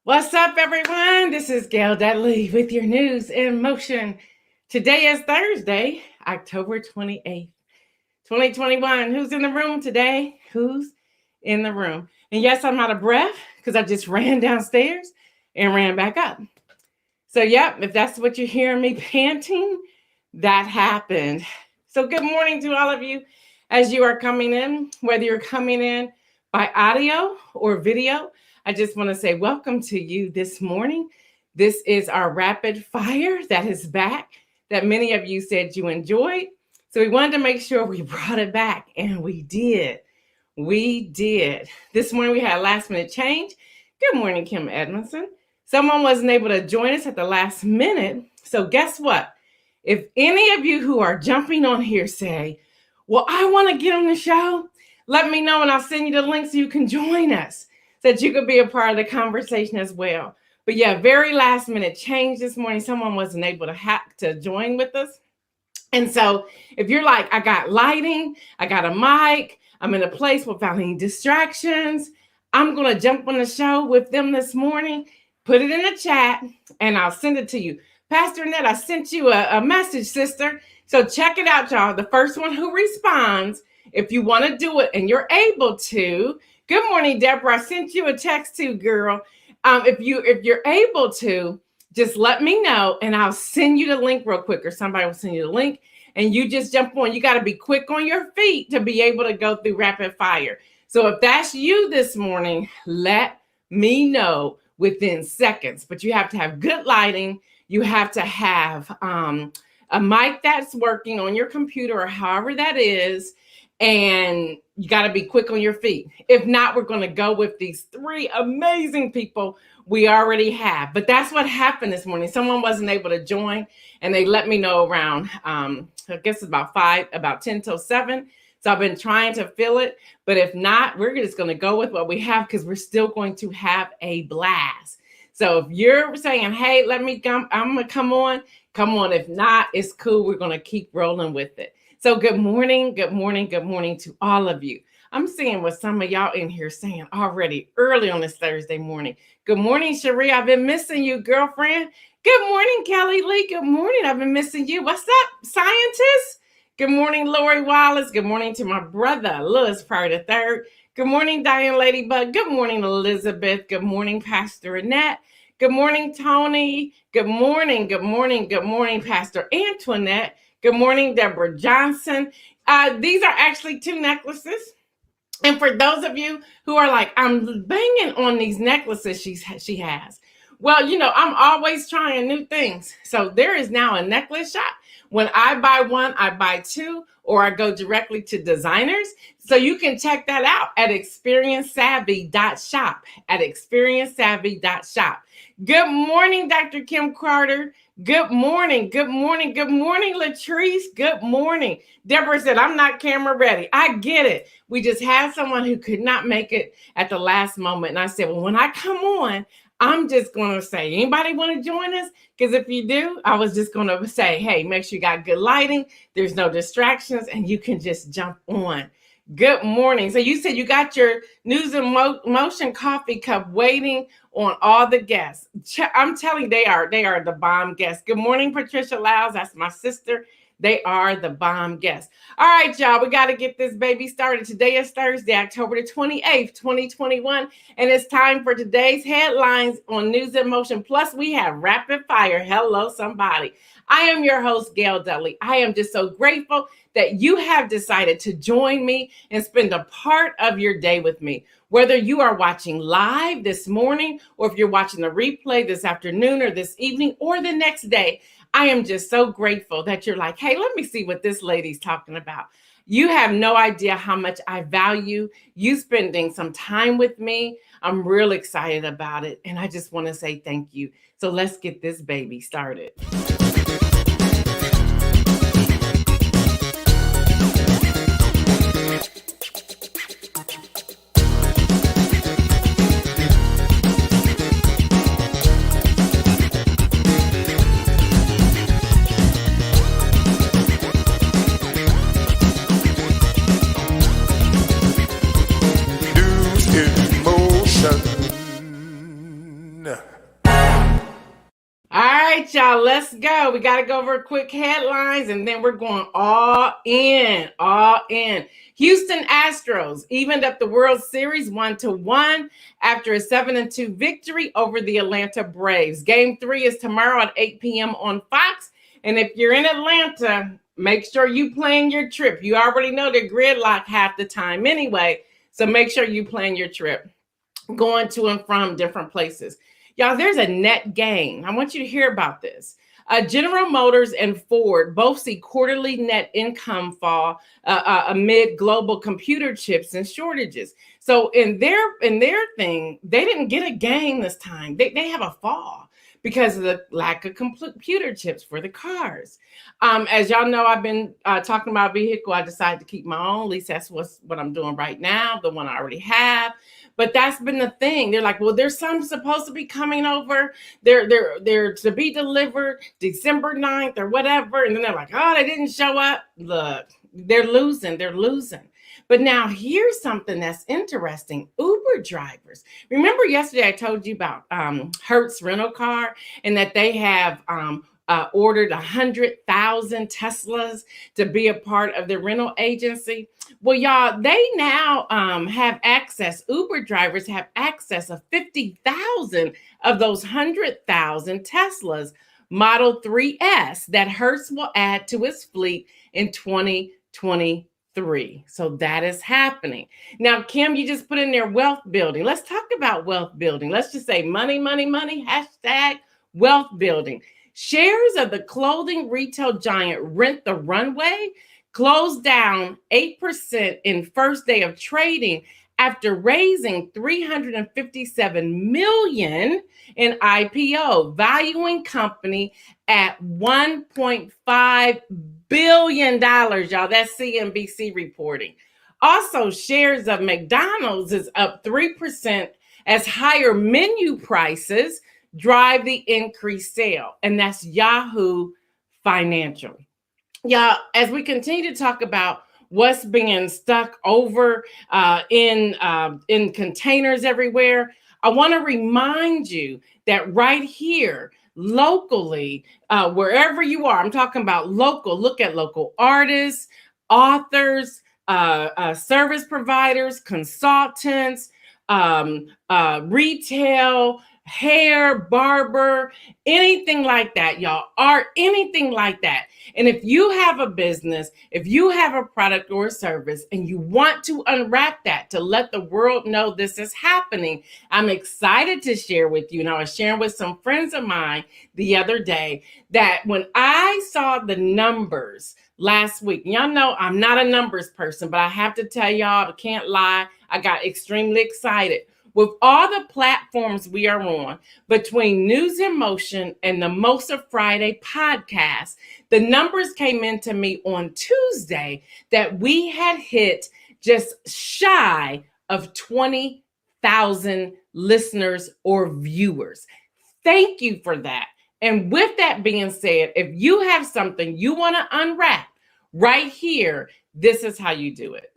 What's up, everyone? This is Gail Dudley with your news in motion. Today is Thursday, October 28th, 2021. Who's in the room today? Who's in the room? And yes, I'm out of breath because I just ran downstairs and ran back up. So, yep, if that's what you're hearing me panting, that happened. So, good morning to all of you as you are coming in, whether you're coming in by audio or video. I just want to say welcome to you this morning. This is our rapid fire that is back that many of you said you enjoyed. So we wanted to make sure we brought it back, and we did. We did. This morning we had a last minute change. Good morning, Kim Edmondson. Someone wasn't able to join us at the last minute. So guess what? If any of you who are jumping on here say, well, I want to get on the show, let me know and I'll send you the link so you can join us, so that you could be a part of the conversation as well. But yeah, very last minute change this morning. Someone wasn't able to join with us. And so if you're like, I got lighting, I got a mic, I'm in a place without any distractions, I'm going to jump on the show with them this morning, put it in the chat and I'll send it to you. Pastor Annette, I sent you a message, sister. So check it out, y'all. The first one who responds, if you want to do it and you're able to. Good morning, Deborah. I sent you a text too, girl. If you're able to, just let me know and I'll send you the link real quick, or somebody will send you the link and you just jump on. You got to be quick on your feet to be able to go through rapid fire. So if that's you this morning, let me know within seconds. But you have to have good lighting. You have to have a mic that's working on your computer or however that is. And you got to be quick on your feet. If not, we're going to go with these three amazing people we already have. But that's what happened this morning. Someone wasn't able to join and they let me know around, I guess it's about 10 till 7. So I've been trying to fill it. But if not, we're just going to go with what we have because we're still going to have a blast. So if you're saying, hey, let me come, I'm going to come on. If not, it's cool. We're going to keep rolling with it. So good morning to all of you. I'm seeing what some of y'all in here saying already early on this Thursday morning. Good morning, Cherie. I've been missing you, girlfriend. Good morning, Kelly Lee. Good morning. I've been missing you. What's up, scientist? Good morning, Lori Wallace. Good morning to my brother, Louis Pryor III. Good morning, Diane Ladybug. Good morning, Elizabeth. Good morning, Pastor Annette. Good morning, Tony. Good morning, Pastor Antoinette. Good morning, Deborah Johnson. These are actually 2 necklaces. And for those of you who are like, I'm banging on these necklaces she has. Well, I'm always trying new things. So there is now a necklace shop. When I buy one, I buy 2, or I go directly to designers. So you can check that out at experiencesavvy.shop, Good morning, Dr. Kim Carter. Good morning, Latrice. Good morning. Deborah said, I'm not camera ready. I get it. We just had someone who could not make it at the last moment. And I said, well, when I come on, I'm just going to say, anybody want to join us? Because if you do, I was just going to say, hey, make sure you got good lighting. There's no distractions and you can just jump on. Good morning. So you said you got your News in Motion coffee cup waiting on all the guests. I'm telling you, they are the bomb guests. Good morning, Patricia Lyles. That's my sister. They are the bomb guests. All right, y'all, we got to get this baby started. Today is Thursday, October the 28th, 2021, and it's time for today's headlines on News in Motion. Plus, we have rapid fire. Hello, somebody. I am your host, Gail Dudley. I am just so grateful that you have decided to join me and spend a part of your day with me. Whether you are watching live this morning, or if you're watching the replay this afternoon or this evening or the next day, I am just so grateful that you're like, hey, let me see what this lady's talking about. You have no idea how much I value you spending some time with me. I'm real excited about it. And I just want to say thank you. So let's get this baby started. No. All right, y'all, let's go. We got to go over quick headlines, and then we're going all in, all in. Houston Astros evened up the World Series 1-1 after a 7-2 victory over the Atlanta Braves. Game 3 is tomorrow at 8 p.m. on Fox. And if you're in Atlanta, make sure you plan your trip. You already know they're gridlocked half the time anyway, so make sure you plan your trip going to and from different places. Y'all, there's a net gain. I want you to hear about this. General Motors and Ford both see quarterly net income fall amid global computer chips and shortages. So in their thing, they didn't get a gain this time. They have a fall because of the lack of computer chips for the cars. As y'all know, I've been talking about a vehicle. I decided to keep my own. At least that's what I'm doing right now, the one I already have. But that's been the thing. They're like, well, there's some supposed to be coming over. They're to be delivered December 9th or whatever. And then they're like, oh, they didn't show up. Look, they're losing. But now here's something that's interesting. Uber drivers. Remember yesterday I told you about Hertz rental car and that they have ordered 100,000 Teslas to be a part of the rental agency. Well, y'all, they now have access. Uber drivers have access of 50,000 of those 100,000 Teslas Model 3S that Hertz will add to its fleet in 2023. So that is happening. Now, Kim, you just put in there wealth building. Let's talk about wealth building. Let's just say money, money, money, hashtag wealth building. Shares of the clothing retail giant Rent the Runway closed down 8% in first day of trading after raising $357 million in IPO, valuing company at $1.5 billion, y'all. That's CNBC reporting. Also, shares of McDonald's is up 3% as higher menu prices drive the increased sale. And that's Yahoo Financial. Y'all, as we continue to talk about what's being stuck over in containers everywhere, I want to remind you that right here, locally, wherever you are, I'm talking about local, look at local artists, authors, service providers, consultants, retail, hair, barber, anything like that, y'all, art, anything like that. And if you have a business, if you have a product or a service and you want to unwrap that to let the world know this is happening, I'm excited to share with you. And I was sharing with some friends of mine the other day that when I saw the numbers last week, y'all know I'm not a numbers person, but I have to tell y'all, I can't lie, I got extremely excited. With all the platforms we are on, between News in Motion and the Mosa Friday podcast, the numbers came into me on Tuesday that we had hit just shy of 20,000 listeners or viewers. Thank you for that. And with that being said, if you have something you want to unwrap right here, this is how you do it.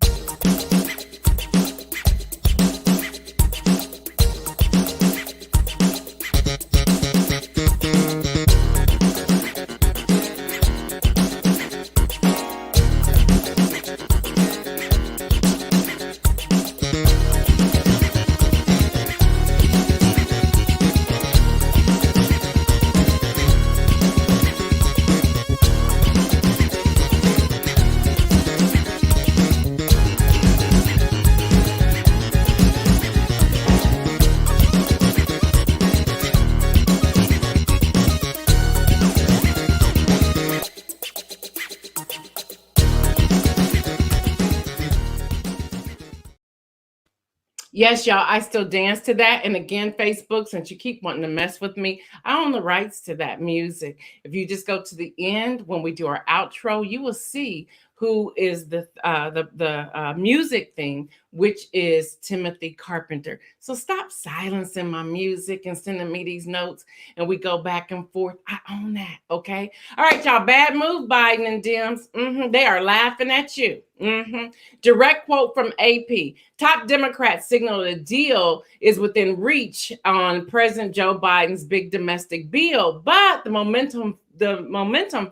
Yes, y'all, I still dance to that. And again, Facebook, since you keep wanting to mess with me, I own the rights to that music. If you just go to the end, when we do our outro, you will see who is the music thing, which is Timothy Carpenter. So stop silencing my music and sending me these notes, and we go back and forth. I own that, okay? All right, y'all. Bad move, Biden and Dems. They are laughing at you. Direct quote from AP. Top Democrats signal a deal is within reach on President Joe Biden's big domestic bill, but the momentum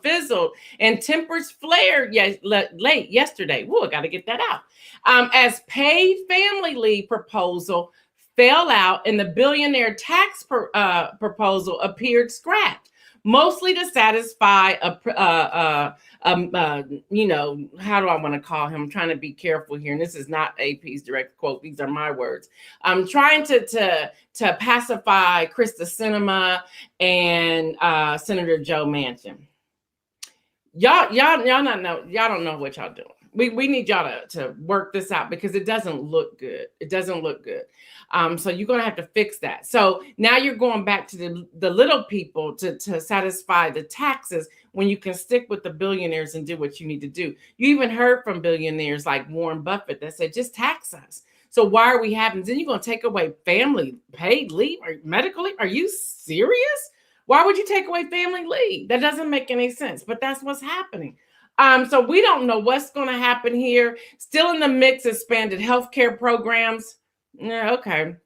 fizzled and tempers flared late yesterday. Whoa, I got to get that out. As paid family leave proposal fell out and the billionaire tax proposal appeared scrapped, mostly to satisfy how do I want to call him? I'm trying to be careful here, and this is not AP's direct quote. These are my words. I'm trying to pacify Krista Sinema and Senator Joe Manchin. Y'all don't know what y'all doing. We need y'all to work this out because it doesn't look good. It doesn't look good. So you're going to have to fix that. So now you're going back to the little people to satisfy the taxes when you can stick with the billionaires and do what you need to do. You even heard from billionaires like Warren Buffett that said, just tax us. So why are we having, then you're going to take away family paid leave or medical leave? Are you serious? Why would you take away family leave? That doesn't make any sense, but that's what's happening. So we don't know what's going to happen here. Still in the mix, expanded healthcare programs. Yeah, okay.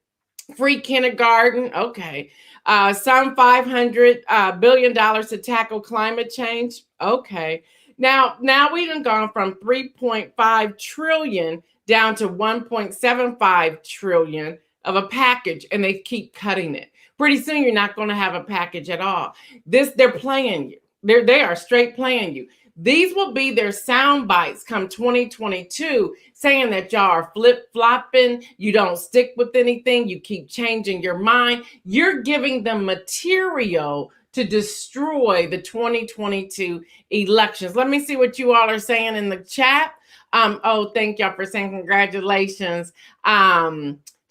Free kindergarten. Okay. Some $500 billion to tackle climate change. Okay. Now we done gone from 3.5 trillion down to 1.75 trillion of a package, and they keep cutting it. Pretty soon you're not going to have a package at all. They're playing you. They are straight playing you. These will be their sound bites come 2022, saying that y'all are flip-flopping, you don't stick with anything, you keep changing your mind. You're giving them material to destroy the 2022 elections. Let me see what you all are saying in the chat. Thank y'all for saying congratulations.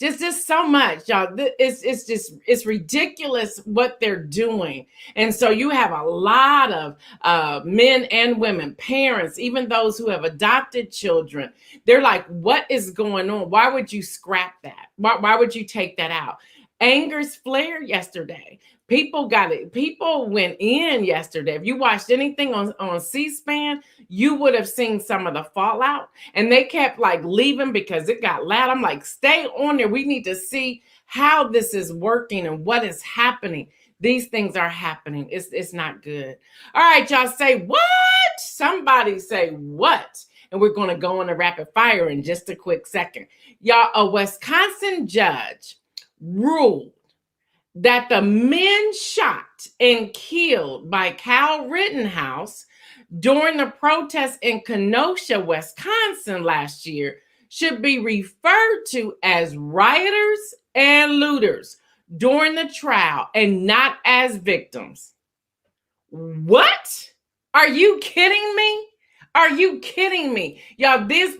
Just so much, y'all. It's ridiculous what they're doing. And so you have a lot of men and women, parents, even those who have adopted children. They're like, what is going on? Why would you scrap that? Why would you take that out? Anger's flared yesterday. People got it. People went in yesterday. If you watched anything on C-SPAN, you would have seen some of the fallout. And they kept like leaving because it got loud. I'm like, stay on there. We need to see how this is working and what is happening. These things are happening. It's not good. All right, y'all say what? Somebody say what? And we're going to go on a rapid fire in just a quick second. Y'all, a Wisconsin judge ruled that the men shot and killed by Kyle Rittenhouse during the protest in Kenosha, Wisconsin last year should be referred to as rioters and looters during the trial and not as victims. What? Are you kidding me? Are you kidding me? Y'all, these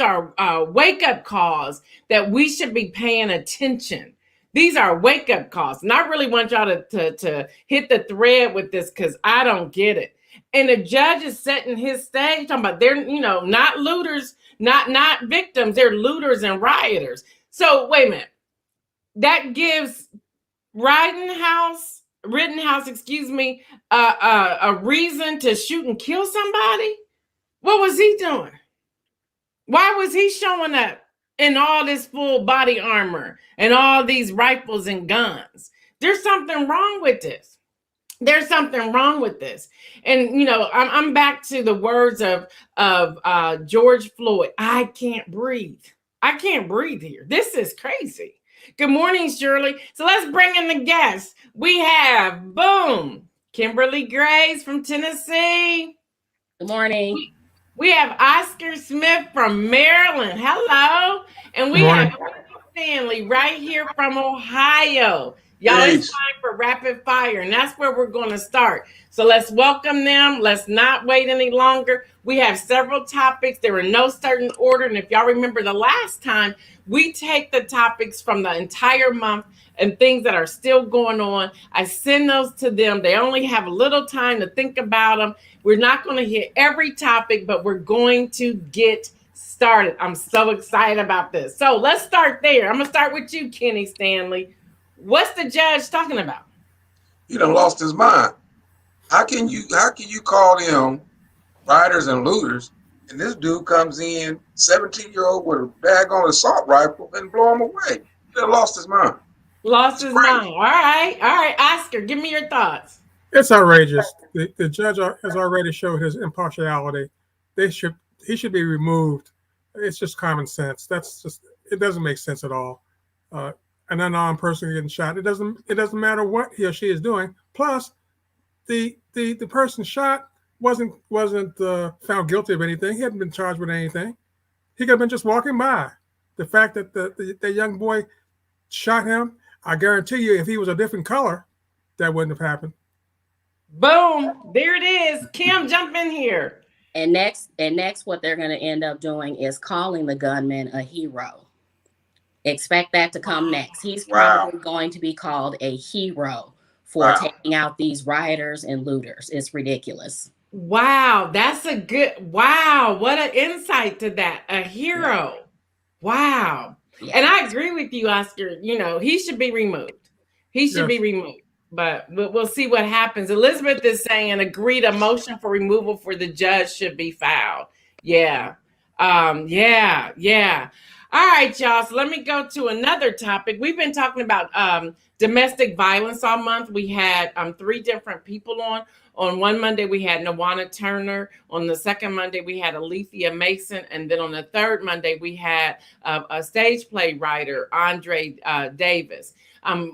are wake-up calls that we should be paying attention. These are wake-up calls. And I really want y'all to hit the thread with this because I don't get it. And the judge is setting his stage, talking about they're, not looters, not victims. They're looters and rioters. So wait a minute. That gives Rittenhouse, a reason to shoot and kill somebody? What was he doing? Why was he showing up in all this full body armor and all these rifles and guns? There's something wrong with this. There's something wrong with this. And, I'm back to the words of George Floyd. I can't breathe. I can't breathe here. This is crazy. Good morning, Shirley. So let's bring in the guests. We have, boom, Kimberly Grace from Tennessee. Good morning. We have Oscar Smith from Maryland. Hello. And we have Stanley right here from Ohio. Y'all, it's Peace. time for rapid fire, and that's where we're going to start. So let's welcome them. Let's not wait any longer. We have several topics. They're in no certain order. And if y'all remember the last time, we take the topics from the entire month and things that are still going on. I send those to them. They only have a little time to think about them. We're not going to hit every topic, but we're going to get started. I'm so excited about this. So let's start there. I'm going to start with you, Kenny Stanley. What's the judge talking about? He done lost his mind. How can you call them riders and looters? And this dude comes in, 17-year-old with a bag on assault rifle and blow him away. He done lost his mind. Lost It's his crazy. mind. All right, Oscar, give me your thoughts. It's outrageous. The judge has already showed his impartiality. They should he should be removed. It's just common sense. That's just it doesn't make sense at all. Uh, an unarmed person getting shot. It doesn't matter what he or she is doing. Plus, the person shot wasn't found guilty of anything. He hadn't been charged with anything. He could have been just walking by. The fact that the young boy shot him, I guarantee you, if he was a different color, that wouldn't have happened. Boom, there it is. Kim, jump in here. And next, what they're going to end up doing is calling the gunman a hero. Expect that to come next. He's Wow. probably going to be called a hero for Wow. taking out these rioters and looters. It's ridiculous. Wow, that's a good wow. What an insight to that. A Yeah. hero. Wow. Yeah. And I agree with you, Oscar. You know, he should be removed. He should be Yes. removed. But we'll see what happens. Elizabeth is saying agreed a motion for removal for the judge should be filed. Yeah. Yeah. All right, y'all. So let me go to another topic. We've been talking about domestic violence all month. We had three different people on. On one Monday, we had Nawana Turner. On the second Monday, we had Alethea Mason. And then on the third Monday, we had a stage play writer, Andre Davis.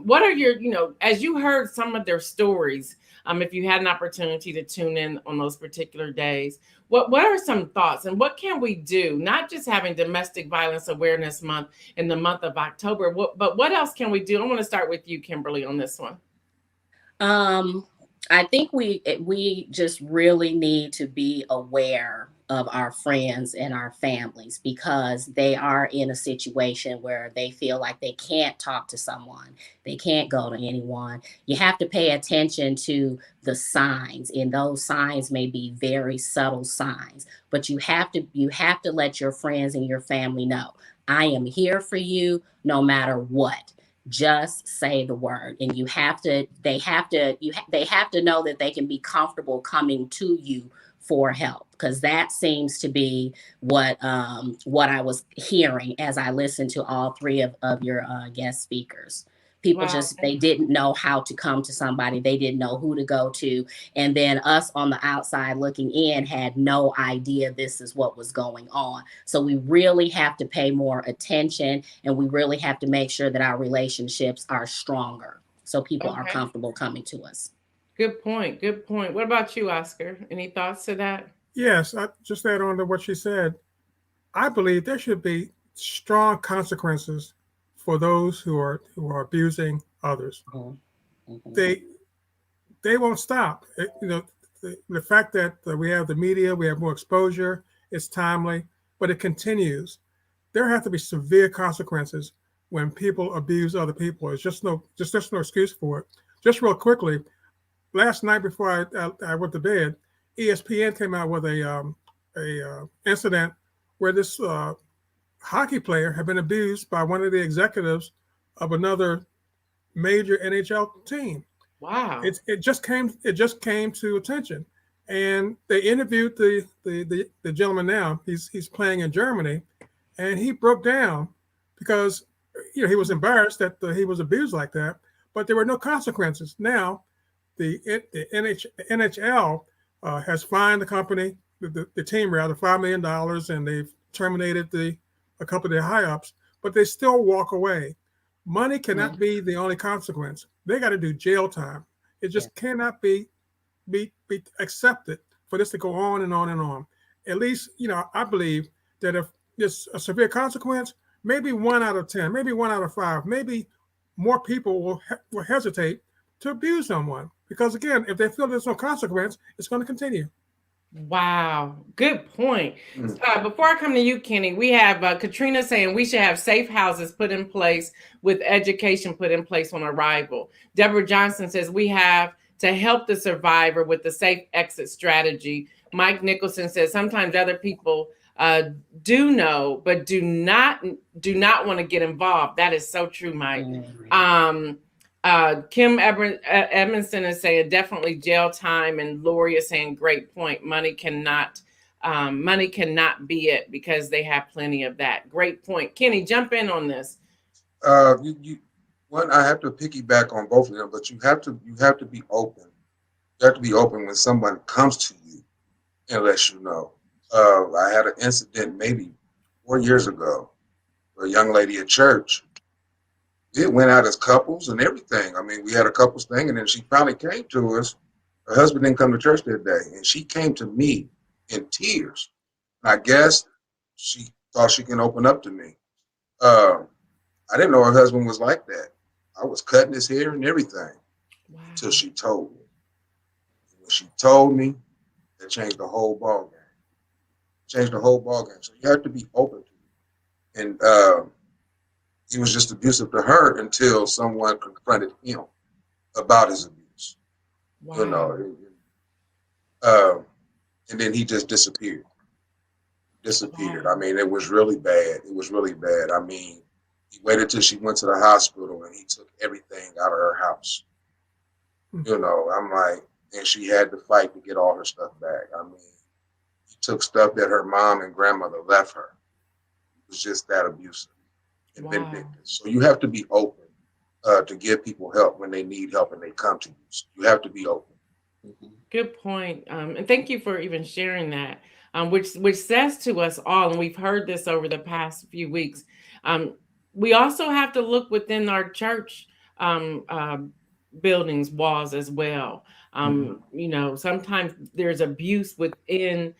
What are your, as you heard some of their stories, if you had an opportunity to tune in on those particular days, what are some thoughts and what can we do? Not just having Domestic Violence Awareness Month in the month of October, but what else can we do? I want to start with you, Kimberly, on this one. I think we just really need to be aware of our friends and our families because they are in a situation where they feel like they can't talk to someone, they can't go to anyone. You have to pay attention to the signs, and those signs may be very subtle signs, but you have to let your friends and your family know, I am here for you no matter what. Just say the word, and they have to know that they can be comfortable coming to you for help, because that seems to be what I was hearing as I listened to all three of your guest speakers. People Wow. just, they didn't know how to come to somebody, they didn't know who to go to, and then us on the outside looking in had no idea this is what was going on. So we really have to pay more attention, and we really have to make sure that our relationships are stronger so people are Okay. comfortable coming to us. Good point. Good point. What about you, Oscar? Any thoughts to that? Yes, I just add on to what she said. I believe there should be strong consequences for those who are abusing others. Mm-hmm. Mm-hmm. They won't stop. The fact that we have the media, we have more exposure, it's timely, but it continues. There have to be severe consequences when people abuse other people. It's just no excuse for it. Just real quickly, last night before I went to bed, ESPN came out with a incident where this hockey player had been abused by one of the executives of another major NHL team. Wow. It just came to attention, and they interviewed the gentleman. Now he's playing in Germany, and he broke down because he was embarrassed that he was abused like that, but there were no consequences. Now the NHL has fined the company, the team rather, $5 million, and they've terminated a couple of their high ups, but they still walk away. Money cannot be the only consequence. They got to do jail time. It just cannot be accepted for this to go on and on and on. At least, I believe that if there's a severe consequence, maybe 1 out of 10, maybe 1 out of 5, maybe more people will hesitate to abuse someone. Because again, if they feel there's no consequence, it's going to continue. Wow, good point. Mm. Before I come to you, Kenny, we have Katrina saying we should have safe houses put in place with education put in place on arrival. Deborah Johnson says we have to help the survivor with the safe exit strategy. Mike Nicholson says sometimes other people do know, but do not want to get involved. That is so true, Mike. Kim Edmondson is saying definitely jail time, and Lori is saying great point. Money cannot be it because they have plenty of that. Great point, Kenny. Jump in on this. One, I have to piggyback on both of them, but you have to be open. You have to be open when someone comes to you and lets you know. I had an incident maybe 4 years ago. A young lady at church. It went out as couples and everything. I mean, we had a couples thing, and then she finally came to us. Her husband didn't come to church that day, and she came to me in tears. And I guess she thought she can open up to me. I didn't know her husband was like that. I was cutting his hair and everything until she told me. When she told me, it changed the whole ball game. Changed the whole ball game. So you have to be open to it. And he was just abusive to her until someone confronted him about his abuse. Wow. You know, and then he just disappeared. Wow. I mean, it was really bad. I mean, he waited till she went to the hospital and he took everything out of her house. You know, I'm like, and she had to fight to get all her stuff back. I mean, he took stuff that her mom and grandmother left her. It was just that abusive and vindictive. So you have to be open to give people help when they need help and they come to you. So you have to be open. Good point. And thank you for even sharing that, which says to us all, and we've heard this over the past few weeks, we also have to look within our church buildings, walls as well. You know, sometimes there's abuse within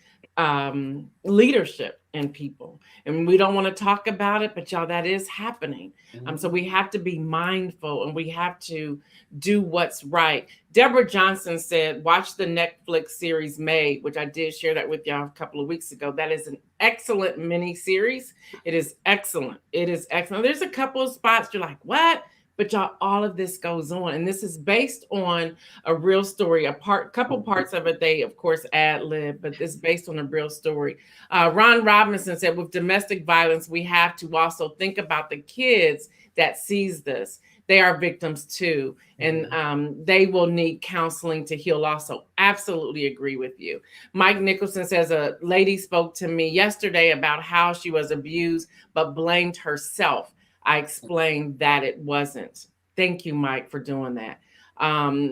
leadership and people, and we don't want to talk about it, but y'all, that is happening. So we have to be mindful and we have to do what's right. Deborah Johnson said, watch the Netflix series Made, which I did share that with y'all a couple of weeks ago. That is an excellent mini series. It is excellent. There's a couple of spots you're like, what? But y'all, all of this goes on, and this is based on a real story. Couple parts of it, they of course ad lib, but it's based on a real story. Ron Robinson said, with domestic violence, we have to also think about the kids that sees this. They are victims too, and they will need counseling to heal also. Absolutely agree with you. Mike Nicholson says, a lady spoke to me yesterday about how she was abused, but blamed herself. I explained that it wasn't. Thank you, Mike, for doing that.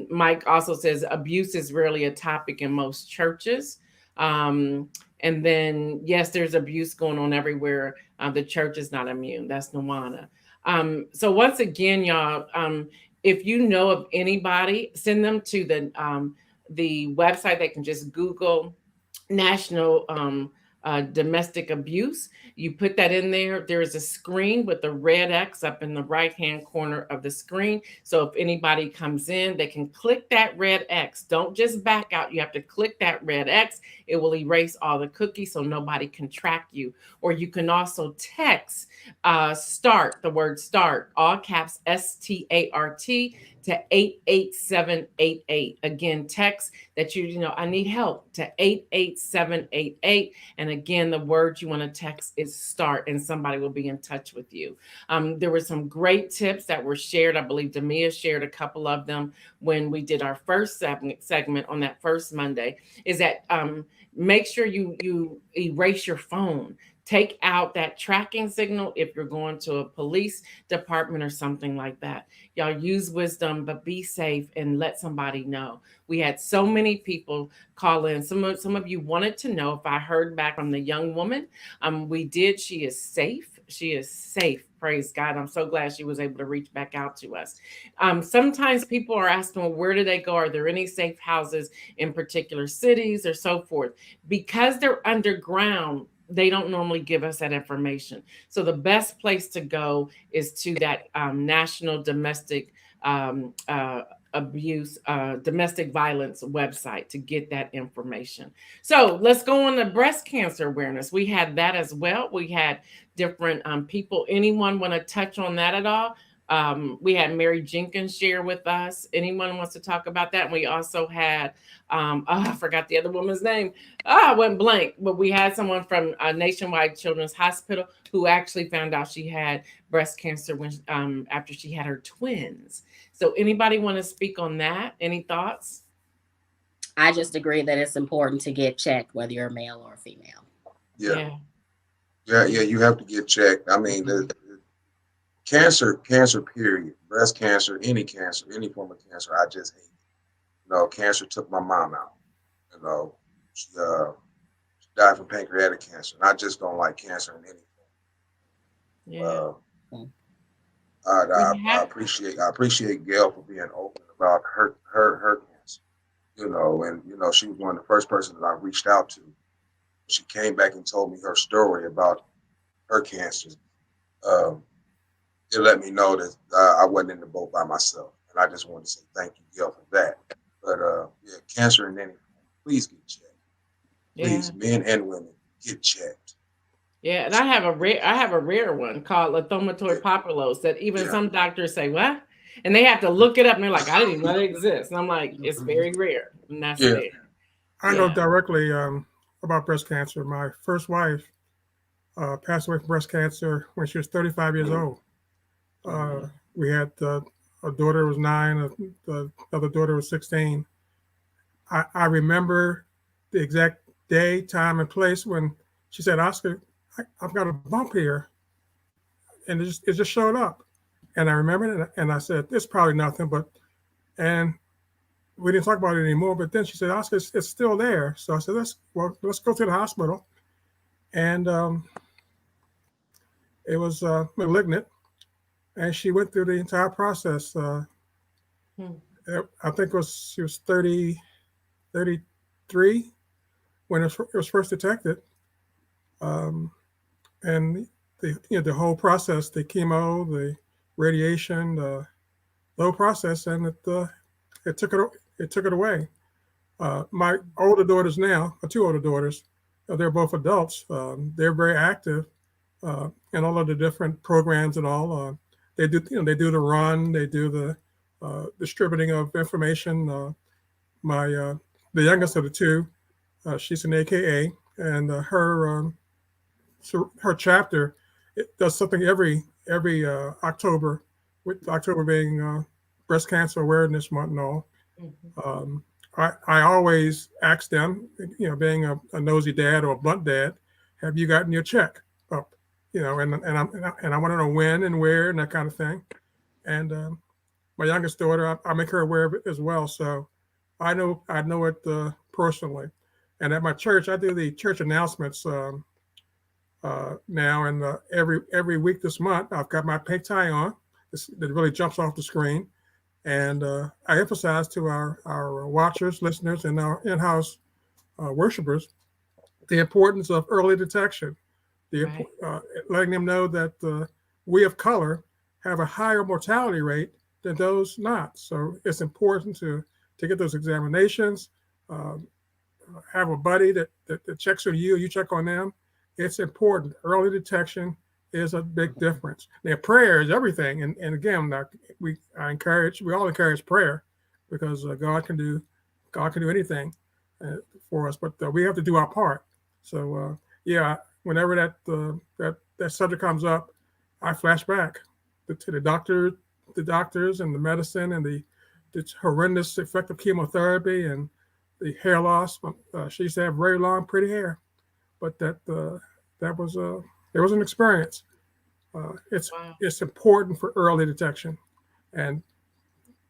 Mike also says abuse is rarely a topic in most churches. And then, yes, there's abuse going on everywhere. The church is not immune. That's Nuwana. So once again, y'all, if you know of anybody, send them to the website. They can just Google National Domestic Abuse. You put that in there. There is a screen with the red X up in the right-hand corner of the screen. So if anybody comes in, they can click that red X. Don't just back out. You have to click that red X. It will erase all the cookies so nobody can track you. Or you can also text START, the word START, all caps START, to 88788. Again, text that I need help to 88788. And again, the word you want to text is START, and somebody will be in touch with you. There were some great tips that were shared. I believe Demia shared a couple of them when we did our first segment on that first Monday, is that make sure you erase your phone. Take out that tracking signal if you're going to a police department or something like that. Y'all use wisdom, but be safe and let somebody know. We had so many people call in. Some of you wanted to know if I heard back from the young woman. We did. She is safe. She is safe. Praise God. I'm so glad she was able to reach back out to us. Sometimes people are asking, well, where do they go? Are there any safe houses in particular cities or so forth? Because they're underground, they don't normally give us that information. So the best place to go is to that National Domestic Abuse, Domestic Violence website to get that information. So let's go on to breast cancer awareness. We had that as well. We had different people. Anyone want to touch on that at all? We had Mary Jenkins share with us. Anyone wants to talk about that? And we also had, I forgot the other woman's name. I went blank, but we had someone from Nationwide Children's Hospital who actually found out she had breast cancer when after she had her twins. So anybody want to speak on that? Any thoughts? I just agree that it's important to get checked, whether you're a male or a female. Yeah. You have to get checked. I mean, the cancer, period. Breast cancer, any form of cancer, I just hate it. Cancer took my mom out. She died from pancreatic cancer, and I just don't like cancer in any form. I appreciate Gail for being open about her cancer. And she was one of the first persons that I reached out to. She came back and told me her story about her cancer. It let me know that I wasn't in the boat by myself, and I just want to say thank you, Gail, for that. But cancer in any form, please get checked. Please, men and women, get checked. Yeah, and I have a rare one called lymphomatoid papillose that even some doctors say, what? And they have to look it up and they're like, I didn't even know it exists. And I'm like, it's very rare. And that's it. I know directly about breast cancer. My first wife passed away from breast cancer when she was 35 years old. We had a daughter who was 9, the other daughter was 16. I remember the exact day, time, and place when she said, Oscar, I've got a bump here. And it just showed up. And I remembered it, and I said, it's probably nothing, and we didn't talk about it anymore. But then she said, Oscar, it's still there. So I said, let's go to the hospital. And it was malignant. And she went through the entire process. I think she was 33 when it was first detected. And the whole process, the chemo, the radiation, the whole process, and it took it away. My older daughters now, my 2 older daughters, they're both adults. They're very active in all of the different programs and all. They do the run, they do the distributing of information. The youngest of the 2, she's an AKA, and her chapter, it does something every October, with October being Breast Cancer Awareness Month and all. I always ask them, being a nosy dad or a blunt dad, have you gotten your check up? And I want to know when and where and that kind of thing. And my youngest daughter, I make her aware of it as well. So I know it personally. And at my church, I do the church announcements now, and every week this month, I've got my pink tie on. It really jumps off the screen, and I emphasize to our watchers, listeners, and our in-house worshipers the importance of early detection. Letting them know that we of color have a higher mortality rate than those not. So it's important to get those examinations. Have a buddy that checks on you, you check on them. It's important. Early detection is a big difference. Now, prayer is everything. And again, we all encourage prayer, because God can do anything for us, but we have to do our part. So whenever that subject comes up, I flash back to the doctors and the medicine and the horrendous effect of chemotherapy and the hair loss. She used to have very long, pretty hair. But that was an experience. It's important for early detection, and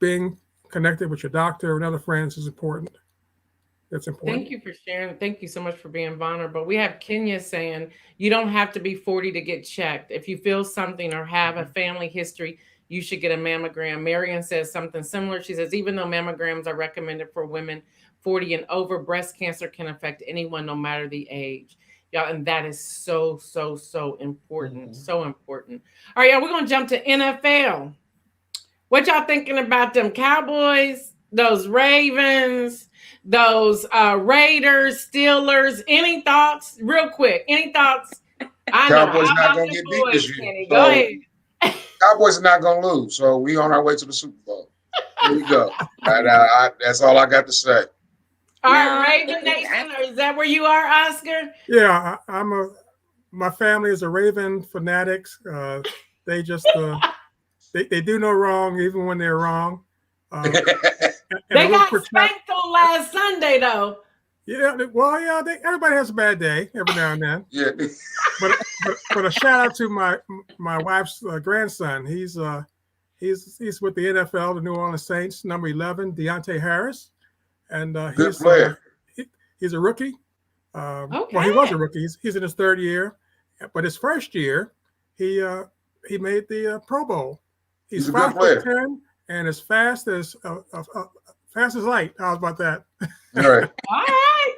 being connected with your doctor and other friends is important. It's important. Thank you for sharing. Thank you so much for being vulnerable. We have Kenya saying you don't have to be 40 to get checked. If you feel something or have a family history, you should get a mammogram. Marion says something similar. She says, even though mammograms are recommended for women 40 and over, breast cancer can affect anyone no matter the age. y'all, and that is so, so, so important. So important. All right, y'all, we're gonna jump to NFL. What y'all thinking about them Cowboys, those Ravens, those Raiders, Steelers? Any thoughts? Real quick, any thoughts? I know. Cowboys How not about gonna the get beat boys, this year. Kenny? So Go ahead. Cowboys are not gonna lose. So we on our way to the Super Bowl. Here we go. That's all I got to say. All No, right, Raven Nation, or is that where you are, Oscar? Yeah, my family is a Raven fanatics. They just they do no wrong even when they're wrong. And They got spanked on last Sunday, though. Yeah, well, yeah, everybody has a bad day every now and then. Yeah. But a shout out to my wife's grandson. He's with the NFL, the New Orleans Saints, number 11, Deontay Harris, and Good player. He's a rookie. Okay. Well, he was a rookie. He's in his third year, but his first year, he made the Pro Bowl. He's a good player. 5'10" and as fast as light. How about that? All right. All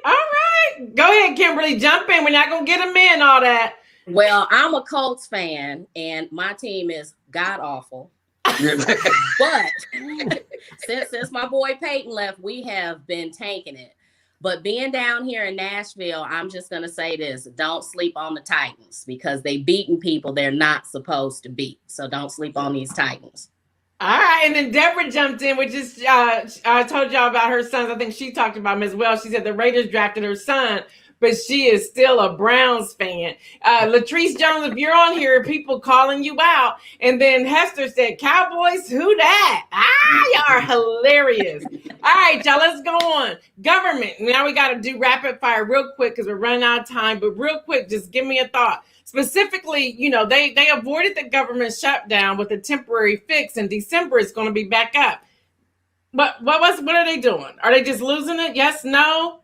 right. Go ahead, Kimberly. Jump in. We're not gonna get them in all that. Well, I'm a Colts fan, and my team is god awful. But since my boy Peyton left, we have been tanking it. But being down here in Nashville, I'm just going to say this. Don't sleep on the Titans because they beating people they're not supposed to beat. So don't sleep on these Titans. All right. And then Deborah jumped in, which is, I told y'all about her sons. I think she talked about him as well. She said the Raiders drafted her son, but she is still a Browns fan. Latrice Jones, if you're on here, people calling you out. And then Hester said, Cowboys, who that? Y'all are hilarious. All right, y'all, let's go on. Government. Now we got to do rapid fire real quick because we're running out of time. But real quick, just give me a thought. Specifically, they avoided the government shutdown with a temporary fix. In December, it's going to be back up. But what are they doing? Are they just losing it? Yes, no?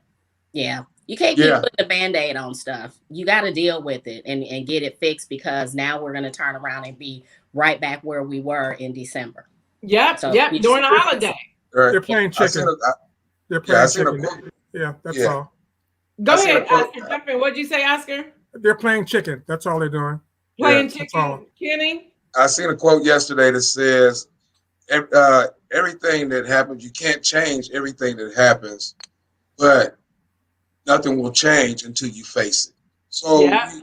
Yeah. You can't keep putting a Band-Aid on stuff. You got to deal with it and get it fixed because now we're going to turn around and be right back where we were in December. Yep, during the holiday. Right. They're playing chicken. They're playing chicken. Yeah, that's all. Go ahead, Oscar. Jump in. What'd you say, Oscar? They're playing chicken. That's all they're doing. Playing chicken, Kenny? I seen a quote yesterday that says, everything that happens, you can't change everything that happens, but nothing will change until you face it. So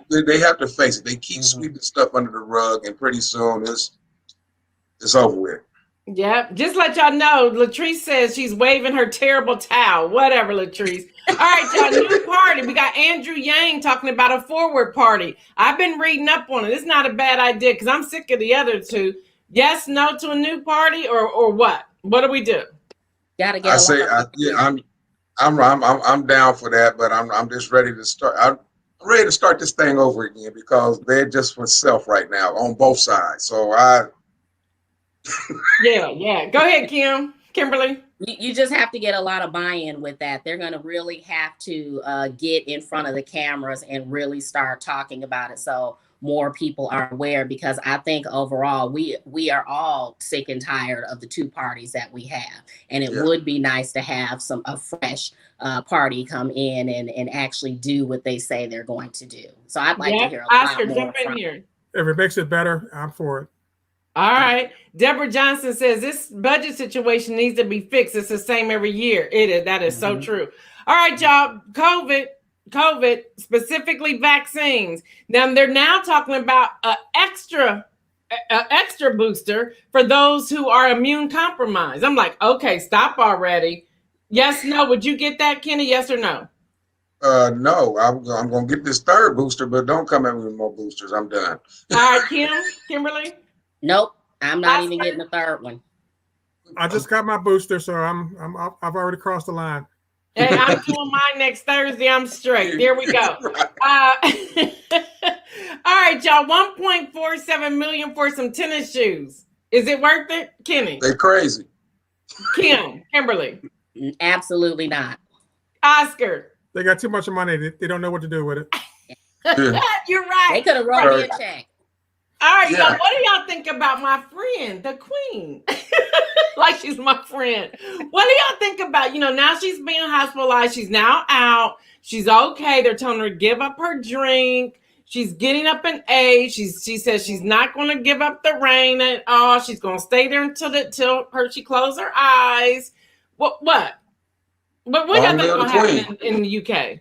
they have to face it. They keep sweeping stuff under the rug, and pretty soon it's over with. Yep. Just let y'all know, Latrice says she's waving her terrible towel. Whatever, Latrice. All right, y'all, new party. We got Andrew Yang talking about a forward party. I've been reading up on it. It's not a bad idea because I'm sick of the other two. Yes, no to a new party, or what? What do we do? Gotta get. I'm down for that, but I'm just ready to start. I'm ready to start this thing over again because they're just for self right now on both sides. So yeah. Go ahead, Kimberly. You just have to get a lot of buy-in with that. They're going to really have to get in front of the cameras and really start talking about it so more people are aware, because I think overall we are all sick and tired of the two parties that we have. And it would be nice to have a fresh party come in and actually do what they say they're going to do. So I'd like to hear a Oscar, lot more jump in here. If it makes it better, I'm for it. All right. Deborah Johnson says this budget situation needs to be fixed. It's the same every year. It is. That is so true. All right, y'all. COVID, specifically vaccines. Now they're now talking about an extra booster for those who are immune compromised. I'm like, okay, stop already. Yes, no. Would you get that, Kenny? Yes or no? No, I'm gonna get this third booster, but don't come at me with more boosters. I'm done. All right, Kimberly. Nope, I'm not even getting the third one. I just got my booster, so I've already crossed the line. Hey, I'm doing mine next Thursday. I'm straight. There we go. All right, y'all. $1.47 million for some tennis shoes. Is it worth it, Kenny? They're crazy. Kimberly. Absolutely not. Oscar. They got too much money. They don't know what to do with it. You're right. They could have wrote me a check. All right, Yeah. y'all. What do y'all think about my friend, the queen? Like she's my friend. What do y'all think about, now she's being hospitalized. She's now out. She's okay. They're telling her to give up her drink. She's getting up in age. She says she's not going to give up the reign at all. She's going to stay there until she closes her eyes. What y'all Long think live will the happen queen. in the UK?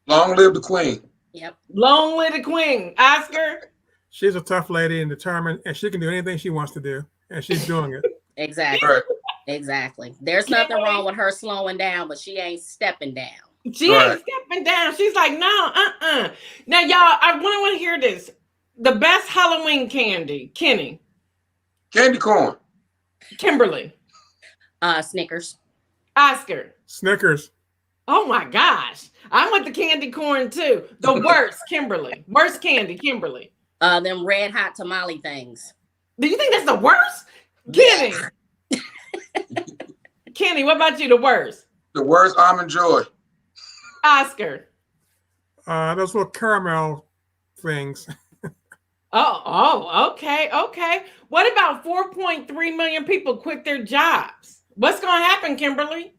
Long live the queen. Yep. Long live the queen. Oscar? She's a tough lady and determined, and she can do anything she wants to do, and she's doing it. Exactly. Right. Exactly. There's nothing wrong with her slowing down, but she ain't stepping down. She ain't stepping down. She's like, no, Now, y'all, I want to hear this. The best Halloween candy, Kenny. Candy corn. Kimberly. Snickers. Oscar. Snickers. Oh my gosh. I'm with the candy corn too. The worst, Kimberly. Worst candy, Kimberly. Them red hot tamale things. Do you think that's the worst? Kenny. Kenny, what about you? The worst? The worst almond joy. Oscar. Those little caramel things. Okay. What about 4.3 million people quit their jobs? What's going to happen, Kimberly?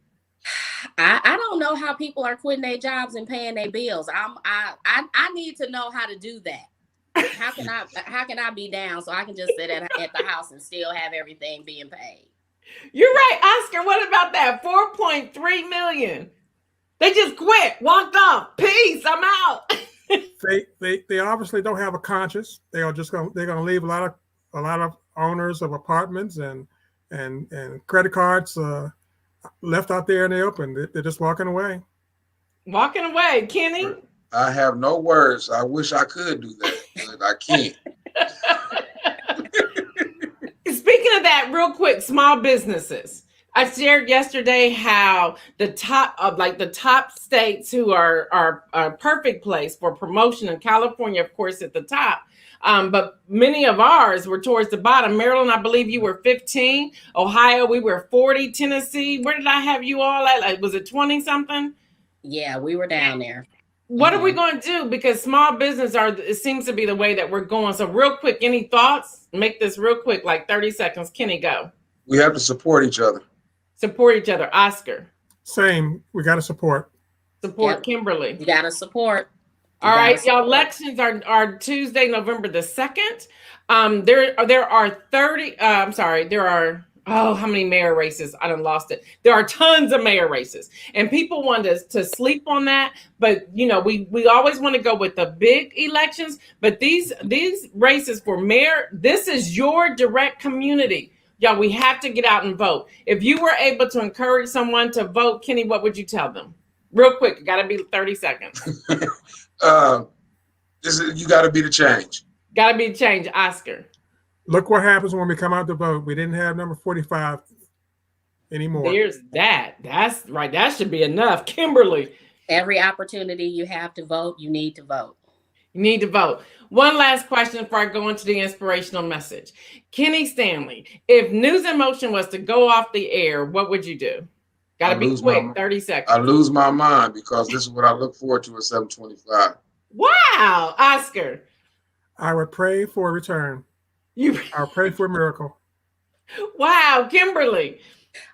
I don't know how people are quitting their jobs and paying their bills. I need to know how to do that. How can I be down so I can just sit at the house and still have everything being paid? You're right, Oscar. What about that? 4.3 million. They just quit, walked off. Peace. I'm out. They obviously don't have a conscience. They're gonna leave a lot of owners of apartments and credit cards left out there in the open. They're just walking away. Walking away, Kenny. I have no words. I wish I could do that, but I can't. Speaking of that, real quick, small businesses. I shared yesterday how the top states who are a perfect place for promotion, in California, of course, at the top. But many of ours were towards the bottom. Maryland, I believe you were 15. Ohio, we were 40. Tennessee, where did I have you all at? Like, was it 20 something? Yeah, we were down there. What are we going to do? Because small business it seems to be the way that we're going. So real quick, any thoughts? Make this real quick, like 30 seconds. Kenny, go. We have to support each other. Support each other. Oscar. Same. We got to support. Support. Yep. Kimberly. You got to support. All right, y'all. Elections are Tuesday, November the 2nd. There are 30. There are. Oh, how many mayor races? I done lost it. There are tons of mayor races, and people want to sleep on that. But we always want to go with the big elections. But these races for mayor, this is your direct community. Y'all, we have to get out and vote. If you were able to encourage someone to vote, Kenny, what would you tell them? Real quick, it got to be 30 seconds. You got to be the change. Got to be change, Oscar. Look what happens when we come out to vote. We didn't have number 45 anymore. There's that. That's right. That should be enough. Kimberly. Every opportunity you have to vote, you need to vote. You need to vote. One last question before I go into the inspirational message. Kenny Stanley, if News in Motion was to go off the air, what would you do? Got to be quick, 30 seconds. I lose my mind because this is what I look forward to at 7:25. Wow, Oscar. I would pray for a return. I would pray for a miracle. Wow, Kimberly.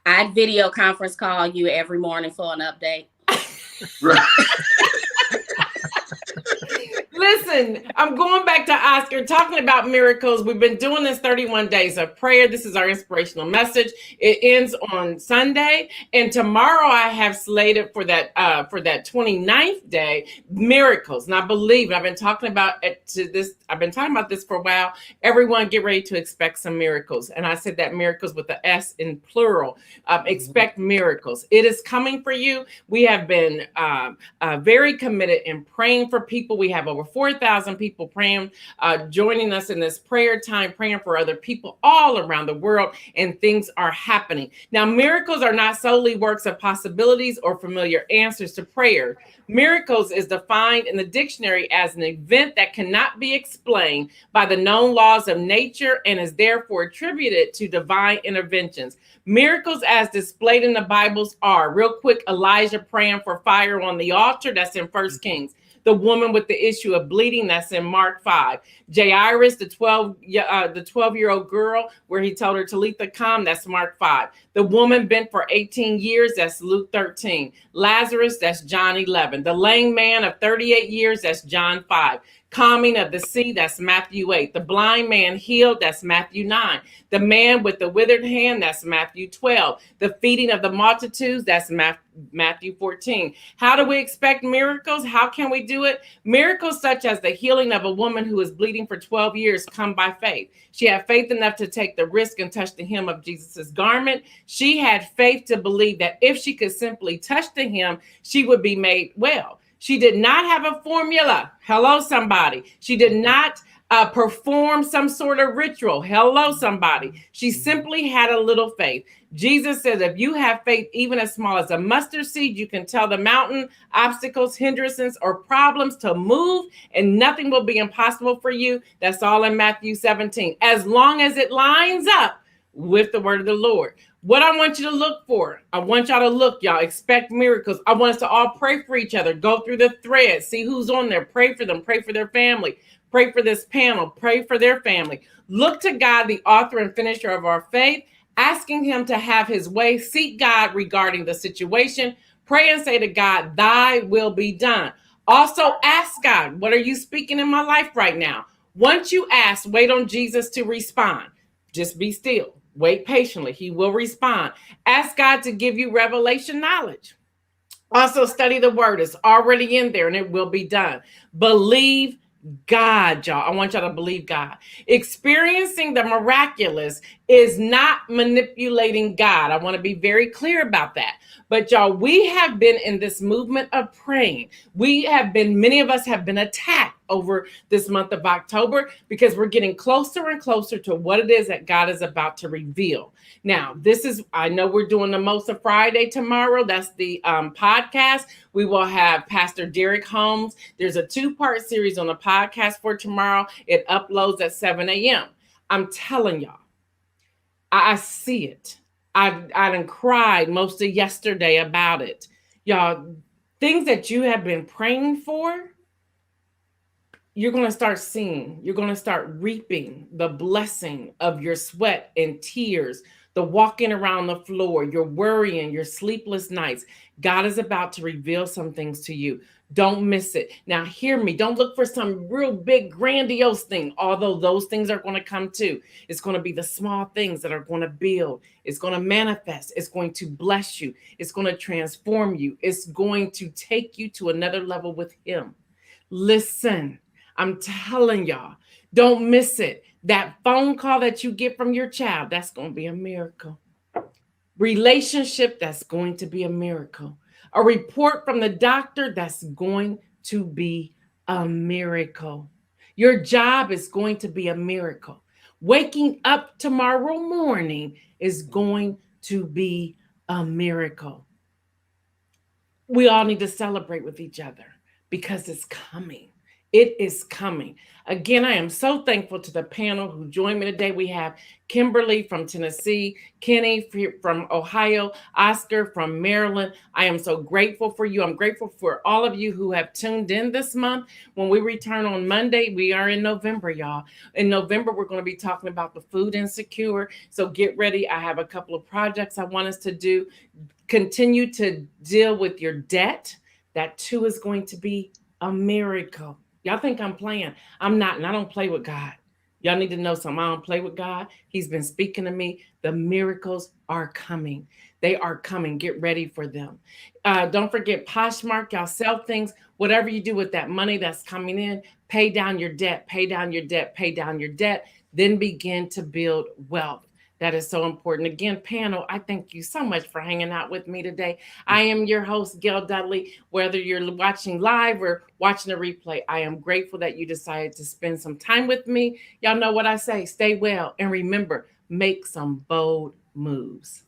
I'd video conference call you every morning for an update. Right. Listen, I'm going back to Oscar, talking about miracles. We've been doing this 31 days of prayer. This is our inspirational message. It ends on Sunday. And tomorrow I have slated for that 29th day, miracles. And I believe, I've been talking about this for a while. Everyone get ready to expect some miracles. And I said that miracles with the S in plural. Expect miracles. It is coming for you. We have been very committed in praying for people. We have over 4,000 people praying, joining us in this prayer time, praying for other people all around the world, and things are happening. Now, miracles are not solely works of possibilities or familiar answers to prayer. Miracles is defined in the dictionary as an event that cannot be explained by the known laws of nature and is therefore attributed to divine interventions. Miracles as displayed in the Bibles are, real quick, Elijah praying for fire on the altar. That's in 1 Kings. The woman with the issue of bleeding, that's in Mark 5. Jairus, the 12-year-old girl, where he told her, Talitha, come, that's Mark 5. The woman bent for 18 years, that's Luke 13. Lazarus, that's John 11. The lame man of 38 years, that's John 5. Calming of the sea, that's Matthew 8. The blind man healed, that's Matthew 9. The man with the withered hand, that's Matthew 12. The feeding of the multitudes, that's Matthew 14. How do we expect miracles? How can we do it? Miracles such as the healing of a woman who is bleeding for 12 years come by faith. She had faith enough to take the risk and touch the hem of Jesus's garment. She had faith to believe that if she could simply touch the hem, she would be made well. She did not have a formula. Hello, somebody. She did not perform some sort of ritual. Hello, somebody. She simply had a little faith. Jesus says, if you have faith, even as small as a mustard seed, you can tell the mountain, obstacles, hindrances, or problems to move, and nothing will be impossible for you. That's all in Matthew 17. As long as it lines up with the word of the Lord. What I want you to look for, I want y'all to look, y'all expect miracles. I want us to all pray for each other, go through the thread, see who's on there, pray for them, pray for their family, pray for this panel, pray for their family. Look to God, the author and finisher of our faith, asking him to have his way, seek God regarding the situation, pray and say to God, thy will be done. Also ask God, what are you speaking in my life right now? Once you ask, wait on Jesus to respond. Just be still. Wait patiently. He will respond. Ask God to give you revelation knowledge. Also study the word. It's already in there and it will be done. Believe God, y'all. I want y'all to believe God. Experiencing the miraculous is not manipulating God. I want to be very clear about that. But y'all, we have been in this movement of praying. Many of us have been attacked over this month of October because we're getting closer and closer to what it is that God is about to reveal. Now, I know we're doing the Mosa Friday tomorrow. That's the podcast. We will have Pastor Derek Holmes. There's a 2-part series on the podcast for tomorrow. It uploads at 7 a.m. I'm telling y'all, I see it. I done cried most of yesterday about it. Y'all, things that you have been praying for, you're going to start seeing, you're going to start reaping the blessing of your sweat and tears, the walking around the floor, your worrying, your sleepless nights. God is about to reveal some things to you. Don't miss it. Now, hear me. Don't look for some real big, grandiose thing, although those things are going to come too. It's going to be the small things that are going to build. It's going to manifest. It's going to bless you. It's going to transform you. It's going to take you to another level with him. Listen, I'm telling y'all, don't miss it. That phone call that you get from your child, that's going to be a miracle. Relationship, that's going to be a miracle. A report from the doctor, that's going to be a miracle. Your job is going to be a miracle. Waking up tomorrow morning is going to be a miracle. We all need to celebrate with each other because it's coming. It is coming. Again, I am so thankful to the panel who joined me today. We have Kimberly from Tennessee, Kenny from Ohio, Oscar from Maryland. I am so grateful for you. I'm grateful for all of you who have tuned in this month. When we return on Monday, we are in November, y'all. In November, we're going to be talking about the food insecure. So get ready. I have a couple of projects I want us to do. Continue to deal with your debt. That too is going to be a miracle. Y'all think I'm playing. I'm not, and I don't play with God. Y'all need to know something. I don't play with God. He's been speaking to me. The miracles are coming. They are coming. Get ready for them. Don't forget Poshmark. Y'all sell things. Whatever you do with that money that's coming in, pay down your debt, pay down your debt, pay down your debt. Then begin to build wealth. That is so important. Again, panel, I thank you so much for hanging out with me today. I am your host, Gail Dudley. Whether you're watching live or watching a replay, I am grateful that you decided to spend some time with me. Y'all know what I say. Stay well. And remember, make some bold moves.